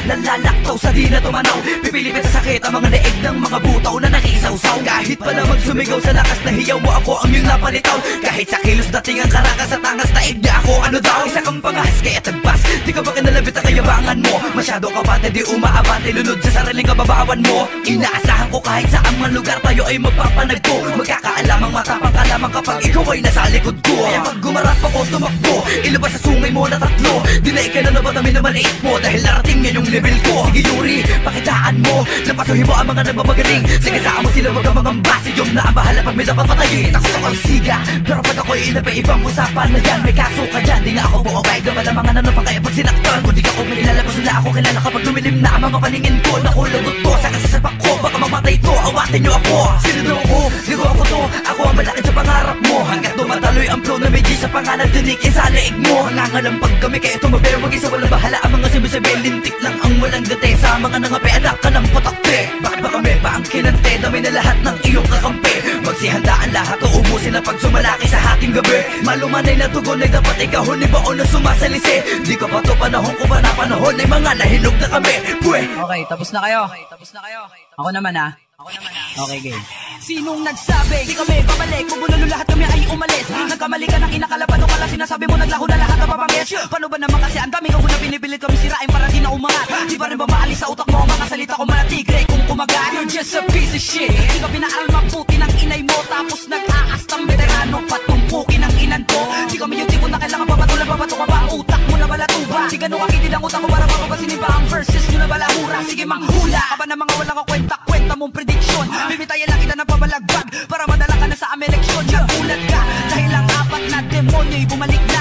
nalalaktaw sa di na tumanaw. Pipilipit sa sakit ang mga leeg ng mga butaw na nakisawsaw. Kahit pala magsumigaw sa lakas na hiyaw mo, ako ang iyong napalitaw. Kahit sa kilos dating ang karakas at angas, taig niya ako ano daw. Isa kang pangahas kaya tagbas, di ka ba kinalabit ang kayabangan mo? Masyado ka bate, di umaabante, lunod sa sariling kababawan mo. Inaasahan ko kahit sa ang lugar tayo ay magpapanagpo. Magkakaalamang matapang ka lamang kapag ikaw ay nasa likod ko. Kaya pag gumarap ako tumakbo, ilabas sa sungay mo na tatlo. Dinay ka na nabatamin na maliit mo dahil narating niya yung level ko. Sige Yuri, pakitaan mo, napasuhin mo ang mga nagmamagaling. Sige saan mo sila, wag kang mga basi. Yung na ang bahala pag may dapat patayin. Takot ako siga, pero pag ako'y inabay ibang usapan na yan. May kaso ka dyan, di nga ako buo kahit na wala mga nanong kaya pag sinaktan. Kung di ka ko may ilalabas nila ako kilala kapag dumilim na ang mga paningin ko. Nakulagot to sa kasasapak ko, baka mamatay to, awatin nyo ako. Sino daw ako, ligo ako to, ako ang malakit sa pangarap mo. Hanggat dumataloy ang flow na may G sa pangalan, dinikin sa leeg mo. Nangangalampag kami kaya tumabero, mag-isa walang bahala. Ang mga sabi-sabi, lintik lang ang walang gate. Sa mga nangapi, anak ka ng putakte. Bakit ba kami pa ang kinante, dami na lahat ng iyong kakampi. Magsihandaan lahat o ubusin na pag sumalaki sa hating gabi. Malumanay na tugon ay dapat ikaw ni baon na sumasalisi. Di ka pa to panahon ko ba na panahon ay mga nahinog na kami. Pwe! Okay, tapos na kayo. Ako naman ha. Okay, game. Sinong nagsabi? Di kami babalik, bubulalo lahat kami ay umalis. Nagkamali ka ng inakalapan o pala sinasabi mo naglaho na lahat ng papangis. Paano ba naman kasi ang dami ko na pinipilit kami sirain para di na umangat. Di pa rin ba maalis sa utak mo ang mga salita ko malatigre kung kumagat. You're just a piece of shit. Di ka pinaaral mabuti ng inay mo tapos nag-aastang veterano patumpukin ng inan ko. Di kami yung tipo na kailangan papatulan, papato ka ba ang utak mo na balatuba. Di ganun kakitid ang utak ko para mapapasin ba ang verses nyo na balahura. Sige manghula ka ba na mga walang kwenta mong prediction. Bibitayan lang kita ng pabalagbag para madala ka na sa ameleksyon. Nagulat ka dahil ang apat na demonyo'y bumalik na